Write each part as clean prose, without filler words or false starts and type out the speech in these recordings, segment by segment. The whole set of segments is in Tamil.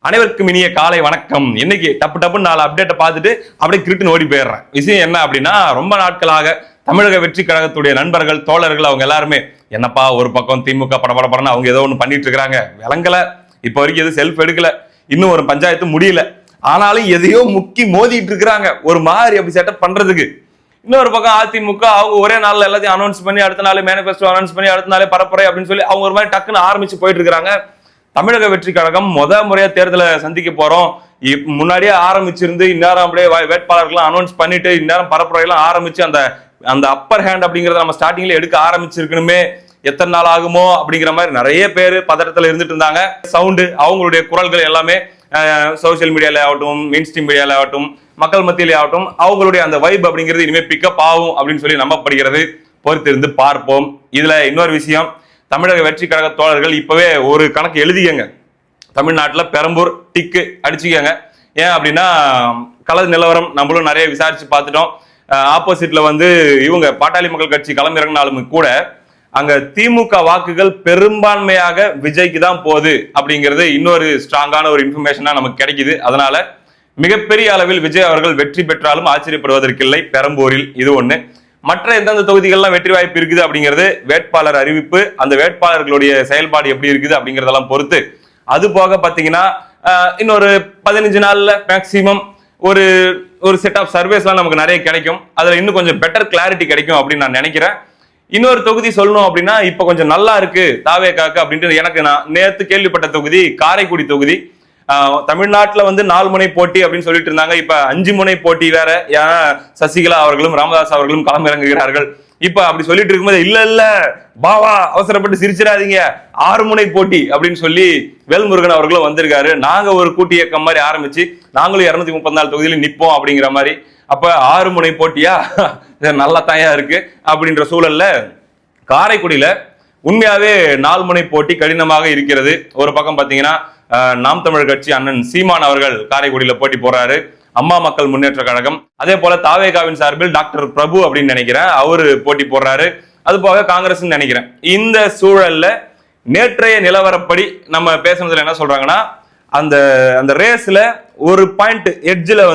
அனைவருக்கும் இனிய காலை வணக்கம். இன்னைக்கு டப்புன்னு 4 அப்டேட்டை பார்த்துட்டு அப்படியே கிரிட்டுன்னு ஓடி போயிடுறேன். விஷயம் என்ன அப்படின்னா, ரொம்ப நாட்களாக தமிழக வெற்றி கழகத்துடைய நண்பர்கள், தோழர்கள் அவங்க எல்லாருமே என்னப்பா ஒரு பக்கம் திமுக படபடன்னு அவங்க ஏதோ ஒன்று பண்ணிட்டு இருக்காங்க, விளங்கல, இப்போ வரைக்கும் எதுவும் செல்ஃப் எடுக்கல, இன்னும் ஒரு பஞ்சாயத்து முடியல, ஆனாலும் எதையோ முக்கி மோதிட்டு இருக்கிறாங்க ஒரு மாதிரி அப்படி செட்டப் பண்றதுக்கு. இன்னொரு பக்கம் அதிமுக அவங்க ஒரே நாள்ல எல்லாத்தையும் அனௌன்ஸ் பண்ணி அடுத்த நாள் மேனிஃபெஸ்டோ அனௌன்ஸ் பண்ணி அடுத்த நாளே பரப்புரை அப்படின்னு சொல்லி அவங்க ஒரு மாதிரி டக்குன்னு ஆரம்பிச்சு போயிட்டு இருக்காங்க. தமிழக வெற்றி கழகம் முறையா தேர்தலை சந்திக்க போறோம், முன்னாடியே ஆரம்பிச்சிருந்து இந்நேரம் அப்படியே வேட்பாளர்கள் அனௌன்ஸ் பண்ணிட்டு இந்நேரம் பரப்புரையெல்லாம் ஆரம்பிச்சு அந்த அப்பர் ஹேண்ட் அப்படிங்கறத நம்ம ஸ்டார்டிங்ல எடுக்க ஆரம்பிச்சிருக்கணுமே, எத்தனை நாள் ஆகுமோ அப்படிங்கிற மாதிரி நிறைய பேர் பதட்டத்துல இருந்துட்டு இருந்தாங்க. சவுண்டு அவங்களுடைய குரல்கள் எல்லாமே சோசியல் மீடியால ஆகட்டும், மெயின் ஸ்ட்ரீம் மீடியால ஆகட்டும், மக்கள் மத்தியிலே ஆகட்டும், அவங்களுடைய அந்த வைப் அப்படிங்கிறது இனிமே பிக்கப் ஆகும் அப்படின்னு சொல்லி நம்பப்படுகிறது. பொறுத்திருந்து பார்ப்போம். இதுல இன்னொரு விஷயம், தமிழக வெற்றி கழக தோழர்கள் இப்பவே ஒரு கணக்கு எழுதிக்கங்க. தமிழ்நாட்டில் பெரம்பூர் டிக்கு அடிச்சுக்கங்க. ஏன் அப்படின்னா கள நிலவரம் நம்மளும் நிறைய விசாரிச்சு பார்த்துட்டோம். ஆப்போசிட்ல இவங்க பாட்டாளி மக்கள் கட்சி களமிறங்கினாலும் கூட அங்க திமுக வாக்குகள் பெரும்பான்மையாக விஜய்க்கு தான் போகுது அப்படிங்கிறது இன்னொரு ஸ்ட்ராங்கான ஒரு இன்ஃபர்மேஷனா நமக்கு கிடைக்குது. அதனால மிகப்பெரிய அளவில் விஜய் அவர்கள் வெற்றி பெற்றாலும் ஆச்சரியப்படுவதற்கில்லை பெரம்பூரில். இது ஒண்ணு. மற்ற எந்தெந்த தொகுதிகள்லாம் வெற்றி வாய்ப்பு இருக்குது அப்படிங்கிறது வேட்பாளர் அறிவிப்பு, அந்த வேட்பாளர்களுடைய செயல்பாடு எப்படி இருக்குது அப்படிங்கறதெல்லாம் பொறுத்து. அது போக பாத்தீங்கன்னா இன்னொரு 15 நாள்ல மேக்சிமம் ஒரு செட் ஆஃப் சர்வேஸ்லாம் நமக்கு நிறைய கிடைக்கும். அதுல இன்னும் கொஞ்சம் பெட்டர் கிளாரிட்டி கிடைக்கும் அப்படின்னு நான் நினைக்கிறேன். இன்னொரு தொகுதி சொல்லணும் அப்படின்னா இப்ப கொஞ்சம் நல்லா இருக்கு தாவேகாக்கு அப்படின்ட்டு எனக்கு நான் நேத்து கேள்விப்பட்ட தொகுதி காரைக்குடி தொகுதி. தமிழ்நாட்டுல 4 முனை போட்டி அப்படின்னு சொல்லிட்டு இருந்தாங்க. இப்ப 5 முனை போட்டி வேற. ஏன்னா சசிகலா அவர்களும் ராமதாஸ் அவர்களும் களமிறங்குகிறார்கள். இப்ப அப்படி சொல்லிட்டு இருக்கும்போது இல்ல பாவா அவசரப்பட்டு சிரிச்சிடாதீங்க, 6 முனை போட்டி அப்படின்னு சொல்லி வேல்முருகன் அவர்களும் வந்திருக்காரு. நாங்க ஒரு கூட்டு இயக்கம் மாதிரி ஆரம்பிச்சு நாங்களும் 234 தொகுதியில நிப்போம் அப்படிங்கிற மாதிரி. அப்ப 6 முனை போட்டியா நல்லா தயா இருக்கு அப்படின்ற சூழல்ல காரைக்குடியில உண்மையாவே 4 முனை போட்டி கடினமாக இருக்கிறது. ஒரு பக்கம் பாத்தீங்கன்னா நாம் தமிழர் கட்சி அண்ணன் சீமான் அவர்கள் காரைக்குடியில போட்டி போறாரு, அம்மா மக்கள் முன்னேற்ற கழகம். அதே போல தாவேகாவின் சார்பில் டாக்டர் பிரபு அப்படின்னு நினைக்கிறேன் அவரு போட்டி போடுறாரு. அது போக காங்கிரஸ் நினைக்கிறேன். இந்த சூழல்ல நேற்றைய நிலவரப்படி நம்ம பேசுனதுல என்ன சொல்றாங்கன்னா, அந்த ரேஸ்ல ஒரு பாயிண்ட் எட்ஜ்ல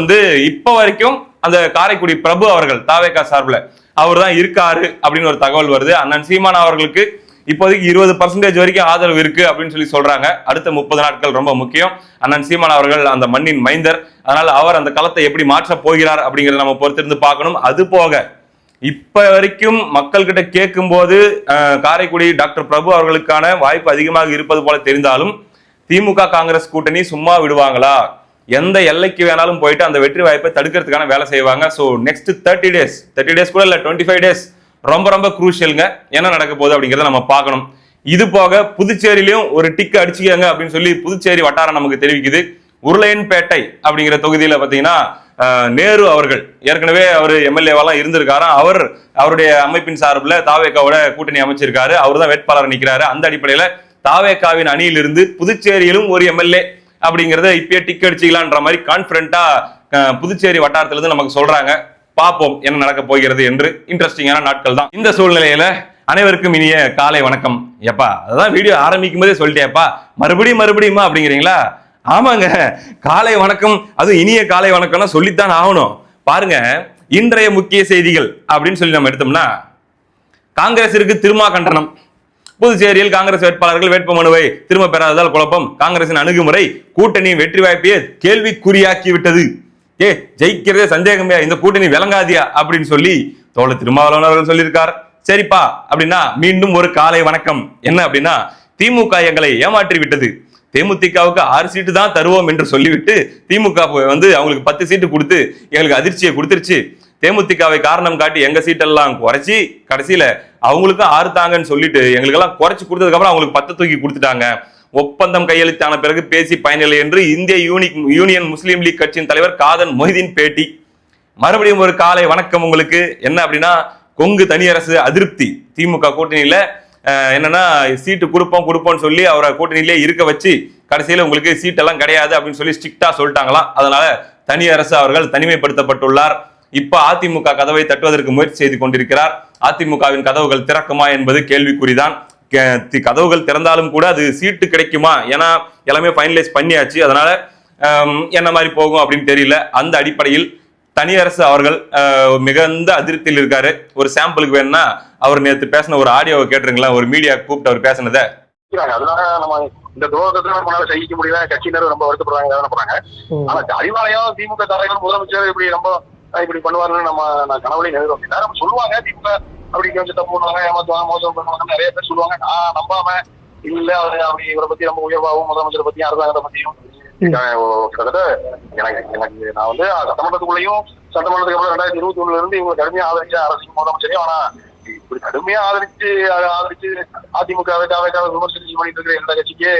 இப்ப வரைக்கும் அந்த காரைக்குடி பிரபு அவர்கள் தாவேகா சார்பில் அவர் தான் இருக்காரு அப்படின்னு ஒரு தகவல் வருது. அண்ணன் சீமான் அவர்களுக்கு இப்போதைக்கு 20% வரைக்கும் ஆதரவு இருக்கு அப்படின்னு சொல்லி சொல்றாங்க. அடுத்த 30 நாட்கள் ரொம்ப முக்கியம். அண்ணன் சீமான் அவர்கள் அந்த மண்ணின் மைந்தர், அதனால அவர் அந்த களத்தை எப்படி மாற்ற போகிறார் அப்படிங்கறத நம்ம பொறுத்திருந்து பார்க்கணும். அது போக இப்ப வரைக்கும் மக்கள் கிட்ட கேட்கும் போது காரைக்குடி டாக்டர் பிரபு அவர்களுக்கான வாய்ப்பு அதிகமாக இருப்பது போல தெரிந்தாலும் திமுக காங்கிரஸ் கூட்டணி சும்மா விடுவாங்களா? எந்த எல்லைக்கு வேணாலும் போயிட்டு அந்த வெற்றி வாய்ப்பை தடுக்கிறதுக்கான வேலை செய்வாங்க. ஸோ நெக்ஸ்ட் 30 டேஸ் கூட இல்ல 25 டேஸ் ரொம்ப ரொம்ப குரூஷியலுங்க. என்ன நடக்க போகுது அப்படிங்கறத நம்ம பார்க்கணும். இது போக புதுச்சேரியிலையும் ஒரு டிக் அடிச்சுக்காங்க அப்படின்னு சொல்லி புதுச்சேரி வட்டாரம் நமக்கு தெரிவிக்குது. உருளையன்பேட்டை அப்படிங்கிற தொகுதியில பாத்தீங்கன்னா நேரு அவர்கள் ஏற்கனவே அவர் எம்எல்ஏவெல்லாம் இருந்திருக்காராம். அவருடைய அமைப்பின் சார்பில் தாவேகாவோட கூட்டணி அமைச்சிருக்காரு. அவர் தான் வேட்பாளர் நிற்கிறாரு. அந்த அடிப்படையில தாவேகாவின் அணியிலிருந்து புதுச்சேரியிலும் ஒரு எம்எல்ஏ அப்படிங்கறத இப்பயே டிக் அடிச்சுக்கலான்ற மாதிரி கான்பிடண்டா புதுச்சேரி வட்டாரத்திலிருந்து நமக்கு சொல்றாங்க. பார்ப்போம் என்ன நடக்க போகிறது என்று. இன்ட்ரெஸ்டிங்கான நாட்கள் தான். இந்த சூழ்நிலையில அனைவருக்கும் இனிய காலை வணக்கம். எப்பா அதான் வீடியோ ஆரம்பிக்கும் போதே சொல்லிட்டேப்பா மறுபடியுமா அப்படிங்கிறீங்களா? ஆமாங்க, காலை வணக்கம், அது இனிய காலை வணக்கம்னா சொல்லித்தான் ஆகணும். பாருங்க, இன்றைய முக்கிய செய்திகள் அப்படின்னு சொல்லி நம்ம எடுத்தோம்னா, காங்கிரசிற்கு திருமா கண்டனம். புதுச்சேரியில் காங்கிரஸ் வேட்பாளர்கள் வேட்புமனுவை திரும்ப பெறாததால் குழப்பம், காங்கிரசின் அணுகுமுறை கூட்டணி வெற்றி வாய்ப்பையே கேள்விக்குறியாக்கி விட்டது. ஜெயிக்கிறதே சந்தேகமே, இந்த கூட்டணி விளங்காதியா அப்படின்னு சொல்லி தோழர் திருமாவளவன் அவர்கள் சொல்லியிருக்கார். சரிப்பா அப்படின்னா மீண்டும் ஒரு காலை வணக்கம். என்ன அப்படின்னா, திமுக எங்களை ஏமாற்றி விட்டது, தேமுதிகவுக்கு 6 சீட்டு தான் தருவோம் என்று சொல்லிவிட்டு திமுக அவங்களுக்கு 10 சீட்டு கொடுத்து எங்களுக்கு அதிர்ச்சியை கொடுத்துருச்சு. தேமுதிகவை காரணம் காட்டி எங்க சீட்டெல்லாம் குறைச்சி கடைசியில அவங்களுக்கும் 6 தாங்கன்னு சொல்லிட்டு எங்களுக்கெல்லாம் குறைச்சு கொடுத்ததுக்கு அப்புறம் அவங்களுக்கு 10 தூக்கி கொடுத்துட்டாங்க. ஒப்பந்தம் கையெழுத்தான பிறகு பேசி பயனில்லை என்று இந்திய யூனியன் முஸ்லீம் லீக் கட்சியின் தலைவர் காதன் மொஹிதீன் பேட்டி. மறுபடியும் ஒரு காலை வணக்கம் உங்களுக்கு. என்ன அப்படின்னா, கொங்கு தனியரசு அதிருப்தி, திமுக கூட்டணியில என்னன்னா சீட்டு கொடுப்போம்னு சொல்லி அவரை கூட்டணியிலே இருக்க வச்சு கடைசியில உங்களுக்கு சீட்டெல்லாம் கிடையாது அப்படின்னு சொல்லி ஸ்ட்ரிக்டா சொல்லிட்டாங்களாம். அதனால தனியரசு அவர்கள் தனிமைப்படுத்தப்பட்டுள்ளார். இப்ப அதிமுக கதவை தட்டுவதற்கு முயற்சி செய்து கொண்டிருக்கிறார். அதிமுகவின் கதவுகள் திறக்குமா என்பது கேள்விக்குறிதான். கதவுகள் திறந்தாலும் கூட அது சீட்டு கிடைக்குமா, ஏன்னா எல்லாமே ஃபைனலைஸ் பண்ணியாச்சு, அதனால என்ன மாதிரி போகும் அப்படின்னு தெரியல. அந்த அடிப்படையில் தனியரசு அவர்கள் மிகுந்த அதிருப்தியில் இருக்காரு. ஒரு சாம்பிளுக்கு வேணும்னா அவர் நேற்று பேசின ஒரு ஆடியோவை கேட்டுருங்களா, ஒரு மீடியா கூப்பிட்டு அவர் பேசினதை. அதனால நம்ம இந்த துரோகத்தை நம்மளால சகிக்க முடியல, கட்சியினர் ரொம்ப வருத்தப்படுறாங்க. ஆனா அறிவாலயம் திமுக தலைவர் முதலமைச்சர் இப்படி ரொம்ப இப்படி பண்ணுவாருன்னு நம்ம கனவுலையும் எழுதுறோம். நம்ம சொல்லுவாங்க திமுக அப்படி கொஞ்சம் தப்பு பண்ணுவாங்க, ஏமாத்துவாங்க, மோசம் பண்ணுவாங்க, நிறைய பேர் சொல்லுவாங்க. நான் நம்பாம இல்ல அவரு அப்படி இவரை பத்தி ரொம்ப உயர்வாகவும் முதலமைச்சரை பத்தியும் அரசாங்கத்தை பத்தியும் கிட்டத்தட்ட எனக்கு நான் வந்து சட்டமன்றத்துக்குள்ளேயும் சட்டமன்றத்துக்கு அப்புறம் 2021 இருந்து இவங்க கடுமையா ஆதரிச்ச அரசு முதலமைச்சரையும், ஆனா இப்படி கடுமையா ஆதரிச்சு அதிமுக விமர்சனம் பண்ணிட்டு இருக்கிற எந்த கட்சிக்கு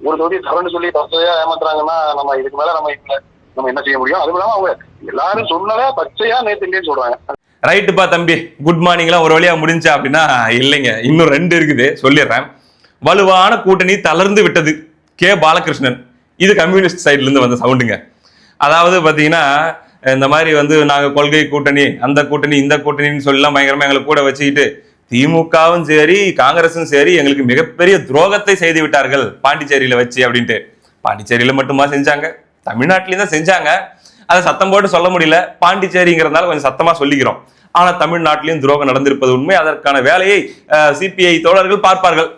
ஒரு தொகுதி தரன்னு சொல்லி பச்சையா ஏமாத்துறாங்கன்னா நம்ம இதுக்கு மேல நம்ம என்ன செய்ய முடியும்? அதுவும் இல்லாம அவங்க எல்லாரும் சொன்னதா பச்சையா நேற்று இல்லைன்னு சொல்றாங்க. ரைட்டுப்பா தம்பி, குட் மார்னிங்லாம் ஒரு வழியா முடிஞ்சா அப்படின்னா இல்லைங்க, இன்னும் 2 இருக்குது சொல்லிடுறேன். வலுவான கூட்டணி தளர்ந்து விட்டது, கே பாலகிருஷ்ணன். இது கம்யூனிஸ்ட் சைட்ல இருந்து வந்த சவுண்டுங்க. அதாவது பாத்தீங்கன்னா இந்த மாதிரி வந்து நாங்க கொள்கை கூட்டணி, அந்த கூட்டணி, இந்த கூட்டணின்னு சொல்லலாம் பயங்கரமா எங்களை கூட வச்சுக்கிட்டு திமுகவும் சரி காங்கிரஸும் சரி எங்களுக்கு மிகப்பெரிய துரோகத்தை செய்து விட்டார்கள் பாண்டிச்சேரியில வச்சு அப்படின்ட்டு. பாண்டிச்சேரியில மட்டுமா செஞ்சாங்க, தமிழ்நாட்டிலேயும் தான் செஞ்சாங்க. அதை சத்தம் போட்டு சொல்ல முடியல, பாண்டிச்சேரிங்கிறதுனால கொஞ்சம் சத்தமா சொல்லிக்கிறோம். ஆனா தமிழ்நாட்டிலையும் துரோகம் நடந்திருப்பது உண்மை. அதற்கான வேலையை சிபிஐ தோழர்கள் பார்ப்பார்கள்.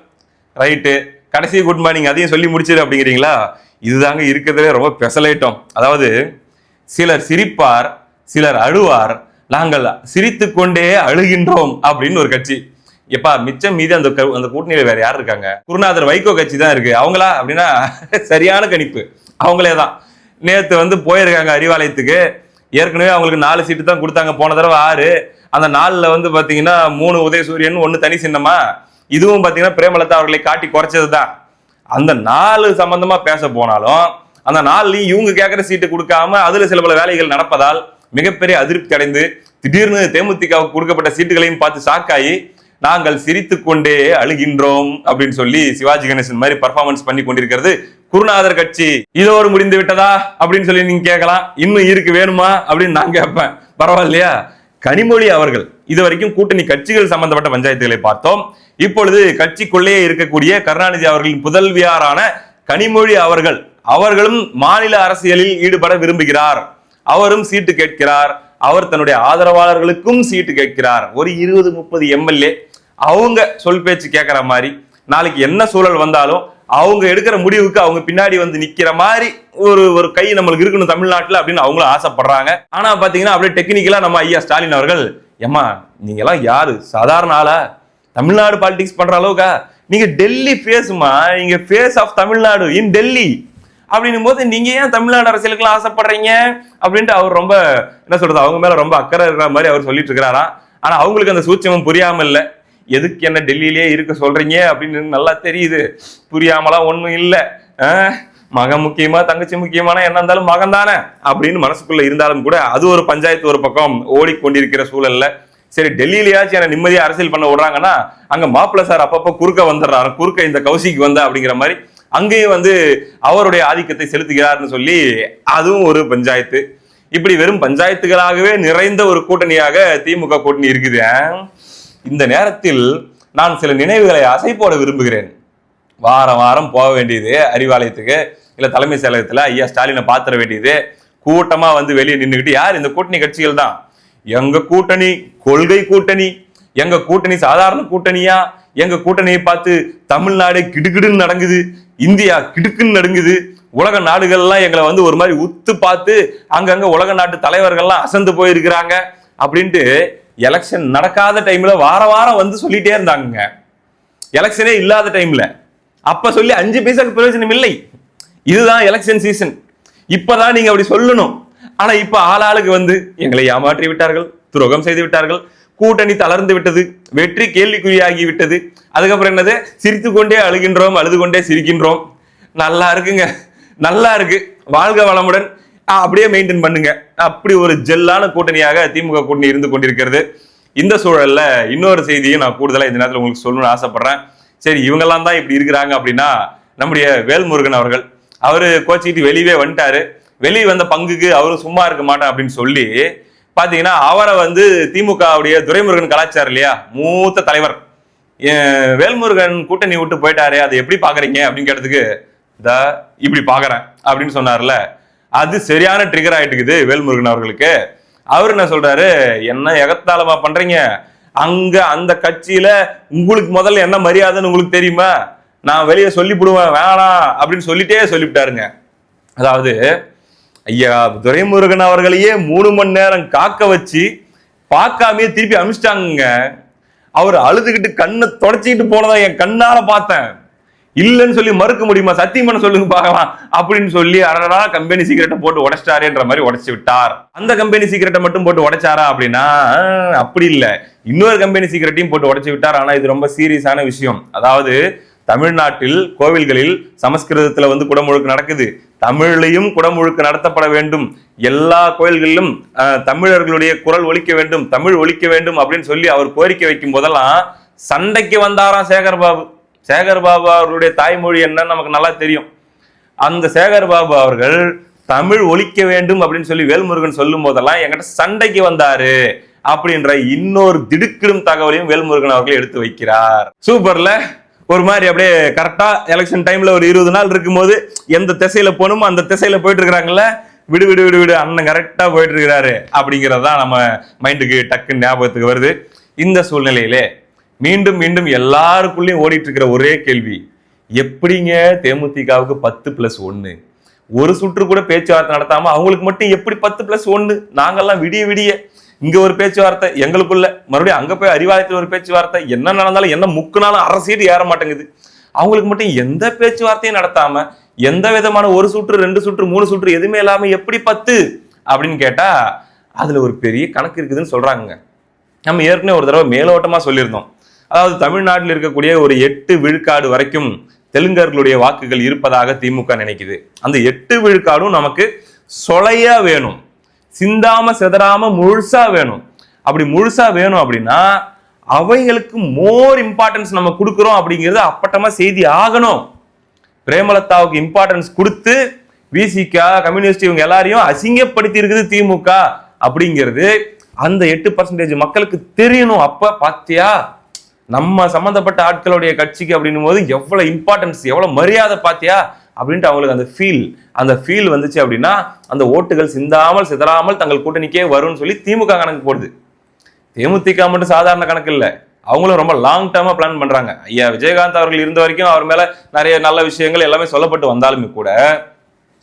ரைட்டு, கடைசி குட் மார்னிங் அதையும் சொல்லி முடிச்சிரு அப்படிங்கிறீங்களா? இதுதாங்க இருக்கிறதுலே ரொம்ப பெசலைட்டம். அதாவது சிலர் சிரிப்பார், சிலர் அழுவார், நாங்கள் சிரித்து கொண்டே அழுகின்றோம் அப்படின்னு ஒரு கட்சி. எப்பா மிச்சம் மீது அந்த கூட்டணியில வேற யார் இருக்காங்க? குருநாதர் வைகோ கட்சி தான் இருக்கு. அவங்களா அப்படின்னா சரியான கணிப்பு, அவங்களே தான். நேத்து வந்து போயிருக்காங்க அறிவாலயத்துக்கு. ஏற்கனவே அவங்களுக்கு 4 சீட்டு தான் கொடுத்தாங்க, போன தடவை 6. அந்த 4ல வந்து பாத்தீங்கன்னா 3 உதயசூரியன், 1 தனி சின்னமா. இதுவும் பாத்தீங்கன்னா பிரேமலதா அவர்களை காட்டி குறைச்சதுதான். அந்த 4 சம்பந்தமா பேச போனாலும் அந்த 4லயும் இவங்க கேட்கிற சீட்டு கொடுக்காம அதுல சில பல வேலைகள் நடப்பதால் மிகப்பெரிய அதிருப்தி அடைந்து திடீர்னு தேமுதிகவுக்கு கொடுக்கப்பட்ட சீட்டுகளையும் பார்த்து ஷாக்காயி நாங்கள் சிரித்து கொண்டே அழுகின்றோம் அப்படின்னு சொல்லி சிவாஜி கணேசன் மாதிரி பர்ஃபார்மன்ஸ் பண்ணி கொண்டிருக்கிறது குருநாதர் கட்சி. இதோடு முடிந்து விட்டதா அப்படின்னு சொல்லி நீங்க கேட்கலாம். இன்னும் இருக்கு, வேணுமா அப்படின்னு நான் கேட்பேன். பரவாயில்லையா? கனிமொழி அவர்கள் இதுவரைக்கும் கூட்டணி கட்சிகள் சம்பந்தப்பட்ட பஞ்சாயத்துகளை பார்த்தோம். இப்பொழுது கட்சிக்குள்ளேயே இருக்கக்கூடிய கருணாநிதி அவர்களின் புதல்வியாரான கனிமொழி அவர்களும் மாநில அரசியலில் ஈடுபட விரும்புகிறார். அவரும் சீட்டு கேட்கிறார். அவர் தன்னுடைய ஆதரவாளர்களுக்கும் சீட்டு கேட்கிறார். ஒரு 20-30 எம்எல்ஏ அவங்க சொல் பேச்சு கேட்கிற மாதிரி, நாளைக்கு என்ன சூழல் வந்தாலும் அவங்க எடுக்கிற முடிவுக்கு அவங்க பின்னாடி வந்து நிக்கிற மாதிரி ஒரு கை நம்மளுக்கு இருக்கணும் தமிழ்நாட்டுல அப்படின்னு அவங்களும் ஆசைப்படுறாங்க. ஆனா பாத்தீங்கன்னா அப்படியே டெக்னிக்கலா நம்ம ஐயா ஸ்டாலின் அவர்கள், ஏமா நீங்க எல்லாம் யாரு, சாதாரண ஆளா? தமிழ்நாடு பாலிடிக்ஸ் பண்ற அளவுக்கா? நீங்க டெல்லி ஃபேஸ்மா, நீங்க ஃபேஸ் ஆஃப் தமிழ்நாடு இன் டெல்லி அப்படின்னும் போது நீங்க ஏன் தமிழ்நாடு அரசியலுக்கு ஆசைப்படுறீங்க அப்படின்ட்டு அவர் ரொம்ப என்ன சொல்றது, அவங்க மேல ரொம்ப அக்கறை இருக்கிற மாதிரி அவர் சொல்லிட்டு இருக்கிறாராம். ஆனா அவங்களுக்கு அந்த சூட்சமும் புரியாம இல்ல. எதுக்கு என்ன டெல்லியிலேயே இருக்க சொல்றீங்க அப்படின்னு நல்லா தெரியுது. புரியாமலாம் ஒண்ணும் இல்ல. மகன் முக்கியமா தங்கச்சி முக்கியமான என்ன இருந்தாலும் மகன் தானே அப்படின்னு மனசுக்குள்ள இருந்தாலும் கூட அது ஒரு பஞ்சாயத்து ஒரு பக்கம் ஓடிக்கொண்டிருக்கிற சூழல்ல சரி டெல்லியிலேயாச்சும் என்ன நிம்மதியா அரசியல் பண்ண விடுறாங்கன்னா அங்க மாப்பிள்ள சார் அப்பப்ப குறுக்க வந்துடுறாரு, குறுக்க இந்த கௌசிக்கு வந்த அப்படிங்கிற மாதிரி அங்கேயும் வந்து அவருடைய ஆதிக்கத்தை செலுத்துகிறார்னு சொல்லி அதுவும் ஒரு பஞ்சாயத்து. இப்படி வெறும் பஞ்சாயத்துகளாகவே நிறைந்த ஒரு கூட்டணியாக திமுக கூட்டணி இருக்குது. இந்த நேரத்தில் நான் சில நினைவுகளை அசை போட விரும்புகிறேன். வாரம் வாரம் போக வேண்டியது அறிவாலயத்துக்கு, இல்ல தலைமை செயலகத்துல ஐயா ஸ்டாலினை பாத்திர வேண்டியது, கூட்டமா வந்து வெளியே நின்றுகிட்டு யார் இந்த கூட்டணி கட்சிகள் தான். எங்க கூட்டணி கொள்கை கூட்டணி, எங்க கூட்டணி சாதாரண கூட்டணியா, எங்க கூட்டணியை பார்த்து தமிழ்நாடு கிடுகிடுன்னு நடங்குது, இந்தியா கிடுக்குன்னு நடுங்குது, உலக நாடுகள்லாம் எங்களை வந்து ஒரு மாதிரி உத்து பார்த்து அங்கங்க உலக நாட்டு தலைவர்கள்லாம் அசந்து போயிருக்கிறாங்க அப்படின்ட்டு எலெக்ஷன் நடக்காத டைம்ல வார வாரம் வந்து சொல்லிட்டே இருந்தாங்க. எலெக்ஷனே இல்லாத டைம்ல அப்ப சொல்லி 5 பைசாக்கு பிரயோஜனம் இல்லை. இதுதான் எலெக்ஷன் சீசன், இப்பதான் நீங்க அப்படி சொல்லணும். ஆனா இப்ப ஆளாளுக்கு வந்து எங்களை ஏமாற்றி விட்டார்கள், துரோகம் செய்து விட்டார்கள், கூட்டணி தளர்ந்து விட்டது, வெற்றி கேள்விக்குறியாகி விட்டது, அதுக்கப்புறம் என்னது சிரித்து கொண்டே அழுகின்றோம், அழுது கொண்டே சிரிக்கின்றோம். நல்லா இருக்குங்க, நல்லா இருக்கு, வாழ்க வளமுடன், அப்படியே மெயின்டைன் பண்ணுங்க. அப்படி ஒரு ஜெல்லான கூட்டணியாக திமுக கூட்டணி இருந்து கொண்டிருக்கிறது. இந்த சூழல்ல இன்னொரு செய்தியை நான் கூடுதலா இந்த நேரத்தில் உங்களுக்கு சொல்லணும்னு ஆசைப்படுறேன். சரி இவங்கெல்லாம் தான் இப்படி இருக்கிறாங்க அப்படின்னா நம்முடைய வேல்முருகன் அவரு கோச்சிக்கிட்டு வெளியே வந்துட்டாரு. வெளியே வந்த பங்குக்கு அவரும் சும்மா இருக்க மாட்டேன் அப்படின்னு சொல்லி பாத்தீங்கன்னா அவரை வந்து திமுகவுடைய துரைமுருகன் கலாச்சாரம் இல்லையா, மூத்த தலைவர், வேல்முருகன் கூட்டணி விட்டு போயிட்டாரே, அதை எப்படி பாக்குறீங்க அப்படின்னு கேட்டதுக்கு இப்படி பாக்குறேன் அப்படின்னு சொன்னார்ல, அது சரியான ட்ரிகர் ஆயிட்டுக்குது வேல்முருகன் அவர்களுக்கு. அவர் என்ன சொல்றாரு, என்ன எகத்தாளமா பண்றீங்க, அங்க அந்த கட்சியில உங்களுக்கு முதல்ல என்ன மரியாதைன்னு உங்களுக்கு தெரியுமா, நான் வெளியே சொல்லிவிடுவேன் வேணாம் அப்படின்னு சொல்லிவிட்டாருங்க. அதாவது ஐயா துரைமுருகன் அவர்களையே 3 மணி நேரம் காக்க வச்சு பார்க்காமே திருப்பி அமிச்சிட்டாங்க. அவர் அழுதுகிட்டு கண்ணை தொடச்சிக்கிட்டு போனதை என் கண்ணால பார்த்தேன். இல்லன்னு சொல்லி மறுக்க முடியுமா, சத்தியமான சொல்லுங்க பார்க்கலாம் அப்படின்னு சொல்லி அடடா கம்பெனி சீக்கிரட்டை போட்டு உடைச்சிட்டாருன்ற மாதிரி உடைச்சு விட்டார். அந்த கம்பெனி சீக்கிரட்டை மட்டும் போட்டு உடைச்சாரா அப்படின்னா அப்படி இல்லை, இன்னொரு கம்பெனி சீக்கிரட்டையும் போட்டு உடைச்சு விட்டார். ஆனா இது ரொம்ப சீரியஸான விஷயம். அதாவது தமிழ்நாட்டில் கோவில்களில் சமஸ்கிருதத்துல குடமுழுக்கு நடக்குது, தமிழ்லையும் குடமுழுக்கு நடத்தப்பட வேண்டும், எல்லா கோயில்களிலும் தமிழர்களுடைய குரல் ஒலிக்க வேண்டும், தமிழ் ஒலிக்க வேண்டும் அப்படின்னு சொல்லி அவர் கோரிக்கை வைக்கும் போதெல்லாம் சண்டைக்கு வந்தாராம் சேகர்பாபு. சேகர்பாபு அவர்களுடைய தாய்மொழி என்னன்னு நமக்கு நல்லா தெரியும். அந்த சேகர்பாபு அவர்கள் தமிழ் ஒலிக்க வேண்டும் அப்படின்னு சொல்லி வேல்முருகன் சொல்லும் போதெல்லாம் என்கிட்ட சண்டைக்கு வந்தாரு அப்படின்ற இன்னொரு திடுக்கிடும் தகவலையும் வேல்முருகன் அவர்கள் எடுத்து வைக்கிறார். சூப்பர்ல, ஒரு மாதிரி அப்படியே கரெக்டா எலெக்ஷன் டைம்ல ஒரு 20 நாள் இருக்கும்போது எந்த திசையில போகணுமோ அந்த திசையில போயிட்டு இருக்கிறாங்கல்ல, விடு விடு விடு விடு அண்ணன் கரெக்டா போயிட்டு இருக்கிறாரு அப்படிங்கறதுதான் நம்ம மைண்டுக்கு டக்குன்னு ஞாபகத்துக்கு வருது. இந்த சூழ்நிலையிலே மீண்டும் மீண்டும் எல்லாருக்குள்ளயும் ஓடிட்டு இருக்கிற ஒரே கேள்வி, எப்படிங்க தேமுதிகவுக்கு 10+1 ஒரு சுற்று கூட பேச்சுவார்த்தை நடத்தாம அவங்களுக்கு மட்டும் எப்படி 10+1? நாங்கெல்லாம் விடிய விடிய இங்க ஒரு பேச்சுவார்த்தை எங்களுக்குள்ள, மறுபடியும் அங்க போய் அறிவாலயத்தில் ஒரு பேச்சுவார்த்தை, என்ன நடந்தாலும் என்ன முக்குனாலும் அரசியல் ஏற மாட்டேங்குது. அவங்களுக்கு மட்டும் எந்த பேச்சுவார்த்தையும் நடத்தாம எந்த விதமான ஒரு சுற்று 2 சுற்று 3 சுற்று எதுவுமே இல்லாம எப்படி 10 அப்படின்னு கேட்டா அதுல ஒரு பெரிய கணக்கு இருக்குதுன்னு சொல்றாங்க. நம்ம ஏற்கனவே ஒரு தடவை மேலோட்டமா சொல்லியிருந்தோம். அதாவது தமிழ்நாட்டில் இருக்கக்கூடிய ஒரு 8 விழுக்காடு வரைக்கும் தெலுங்கர்களுடைய வாக்குகள் இருப்பதாக திமுக நினைக்குது. அந்த 8 விழுக்காடும் நமக்கு சொலையா வேணும், சிந்தாம செதறாம முழுசா வேணும். அப்படி முழுசா வேணும் அப்படின்னா அவைகளுக்கு மோர் இம்பார்ட்டன்ஸ் நம்ம கொடுக்கிறோம் அப்படிங்கிறது அப்பட்டமா செய்தி ஆகணும். பிரேமலதாவுக்கு இம்பார்ட்டன்ஸ் கொடுத்து விசிகா கம்யூனிஸ்ட் இவங்க எல்லாரையும் அசிங்கப்படுத்தி இருக்குது திமுக அப்படிங்கிறது அந்த 8% மக்களுக்கு தெரியணும். அப்ப பாத்தியா நம்ம சம்பந்தப்பட்ட ஆட்களுடைய கட்சிக்கு அப்படின்னும் போது எவ்வளவு இம்பார்ட்டன்ஸ் எவ்வளவு மரியாதை பாத்தியா அப்படின்ட்டு அவங்களுக்கு அந்த ஃபீல் வந்துச்சு அப்படின்னா அந்த ஓட்டுகள் சிந்தாமல் சிதறாமல் தங்கள் கூட்டணிக்கே வரும்னு சொல்லி திமுக கணக்கு போடுது. தேமுதிக மட்டும் சாதாரண கணக்கு இல்லை, அவங்களும் ரொம்ப லாங் டேர்மா பிளான் பண்றாங்க. ஐயா விஜயகாந்த் அவர்கள் இருந்த வரைக்கும் அவர் மேல நிறைய நல்ல விஷயங்கள் எல்லாமே சொல்லப்பட்டு வந்தாலுமே கூட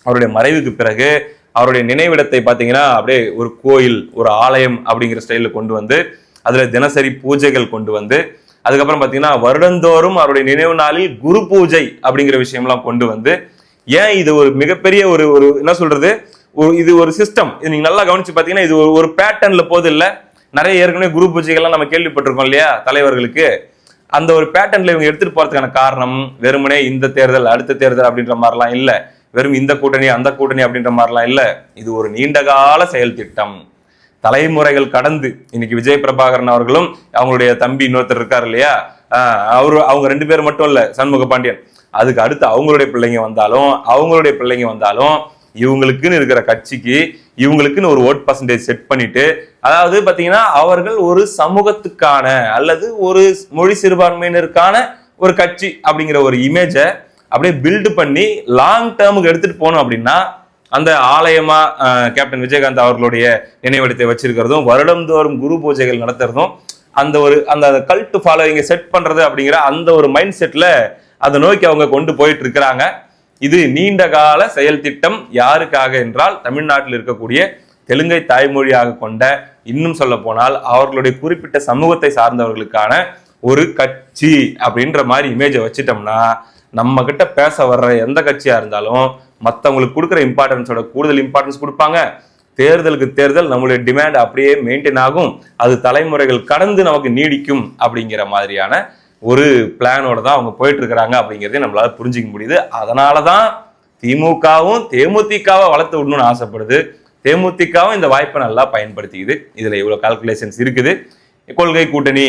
அவருடைய மறைவுக்கு பிறகு அவருடைய நினைவிடத்தை பார்த்தீங்கன்னா அப்படியே ஒரு கோயில் ஒரு ஆலயம் அப்படிங்கிற ஸ்டைல கொண்டு வந்து அதுல தினசரி பூஜைகள் கொண்டு வந்து அதுக்கப்புறம் பார்த்தீங்கன்னா வருடந்தோறும் அவருடைய நினைவு நாளில் குரு பூஜை அப்படிங்கிற விஷயம்லாம் கொண்டு வந்து, ஏன் இது ஒரு மிகப்பெரிய ஒரு என்ன சொல்றது, இது ஒரு சிஸ்டம். இது நீங்க நல்லா கவனிச்சு பார்த்தீங்கன்னா இது ஒரு பேட்டர்ன்ல போது இல்லை. நிறைய ஏற்கனவே குரு பூஜைகள்லாம் நம்ம கேள்விப்பட்டிருக்கோம் இல்லையா தலைவர்களுக்கு. அந்த ஒரு பேட்டர்ன்ல இவங்க எடுத்துட்டு போறதுக்கான காரணம் வெறுமனே இந்த தேர்தல் அடுத்த தேர்தல் அப்படின்ற மாதிரிலாம் இல்லை, வெறும் இந்த கூட்டணி அந்த கூட்டணி அப்படின்ற மாதிரிலாம் இல்லை. இது ஒரு நீண்டகால செயல் திட்டம். தலைமுறைகள் கடந்து இன்னைக்கு விஜய் பிரபாகரன் அவர்களும் அவங்களுடைய தம்பி இன்னொருத்தர் இருக்காரு இல்லையா, அவங்க 2 பேர் மட்டும் இல்ல, சண்முக பாண்டியன், அதுக்கு அடுத்து அவங்களுடைய பிள்ளைங்க வந்தாலும் இவங்களுக்குன்னு இருக்கிற கட்சிக்கு இவங்களுக்குன்னு ஒரு ஓட் பர்சன்டேஜ் செட் பண்ணிட்டு, அதாவது பாத்தீங்கன்னா அவர்கள் ஒரு சமூகத்துக்கான அல்லது ஒரு மொழி சிறுபான்மையினருக்கான ஒரு கட்சி அப்படிங்கிற ஒரு இமேஜை அப்படியே பில்டு பண்ணி லாங் டேர்முக்கு எடுத்துட்டு போகணும். அப்படின்னா அந்த ஆலயமா கேப்டன் விஜயகாந்த் அவர்களுடைய நினைவிடத்தை வச்சிருக்கிறதும் வருடந்தோறும் குரு பூஜைகள் நடத்துறதும் அந்த கல்ட் ஃபாலோவிங்கை செட் பண்றது அப்படிங்கிற அந்த ஒரு மைண்ட் செட்ல அதை நோக்கி அவங்க கொண்டு போயிட்டு இருக்கிறாங்க. இது நீண்ட கால செயல் திட்டம். யாருக்காக என்றால் தமிழ்நாட்டில் இருக்கக்கூடிய தெலுங்கை தாய்மொழியாக கொண்ட, இன்னும் சொல்ல போனால் அவர்களுடைய குறிப்பிட்ட சமூகத்தை சார்ந்தவர்களுக்கான ஒரு கட்சி அப்படின்ற மாதிரி இமேஜை வச்சுட்டோம்னா நம்ம கிட்ட பேச வர்ற எந்த கட்சியா இருந்தாலும் மற்றவங்களுக்கு கொடுக்குற இம்பார்ட்டன்ஸோட கூடுதல் இம்பார்ட்டன்ஸ் கொடுப்பாங்க. தேர்தலுக்கு தேர்தல் நம்மளுடைய டிமாண்ட் அப்படியே மெயின்டைன் ஆகும், அது தலைமுறைகள் கடந்து நமக்கு நீடிக்கும் அப்படிங்கிற மாதிரியான ஒரு பிளானோட தான் அவங்க போயிட்டு இருக்கிறாங்க அப்படிங்கிறதே நம்மளால புரிஞ்சிக்க முடியுது. அதனாலதான் திமுகவும் தேமுதிகவை வளர்த்து விடணும்னு ஆசைப்படுது. தேமுதிகவும் இந்த வாய்ப்பை நல்லா பயன்படுத்திக்குது. இதுல இவ்வளவு கால்குலேஷன்ஸ் இருக்குது. கொள்கை கூட்டணி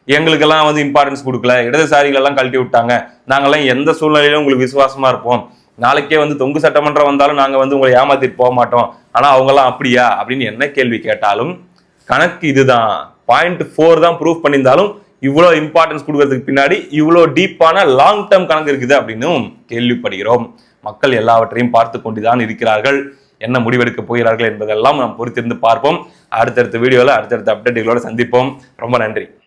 எங்களுக்கெல்லாம் இம்பார்ட்டன்ஸ் கொடுக்கல, இடதுசாரிகள் எல்லாம் கழட்டி விட்டாங்க, நாங்கெல்லாம் எந்த சூழ்நிலையிலும் உங்களுக்கு விசுவாசமா இருப்போம், நாளைக்கே தொங்கு சட்டமன்றம் வந்தாலும் நாங்க உங்களை ஏமாத்திட்டு போக மாட்டோம், ஆனா அவங்க எல்லாம் அப்படியா அப்படின்னு என்ன கேள்வி கேட்டாலும் கணக்கு இதுதான். 0.4 தான் ப்ரூவ் பண்ணியிருந்தாலும் இவ்வளவு இம்பார்ட்டன்ஸ் கொடுக்கறதுக்கு பின்னாடி இவ்வளவு டீப்பான லாங் டேர்ம் கணக்கு இருக்குது அப்படின்னு கேள்விப்படுகிறோம். மக்கள் எல்லாவற்றையும் பார்த்து கொண்டுதான் இருக்கிறார்கள். என்ன முடிவெடுக்க போகிறார்கள் என்பதெல்லாம் நாம் பொறுத்திருந்து பார்ப்போம். அடுத்தடுத்த வீடியோல அடுத்தடுத்த அப்டேட்டுகளோட சந்திப்போம். ரொம்ப நன்றி.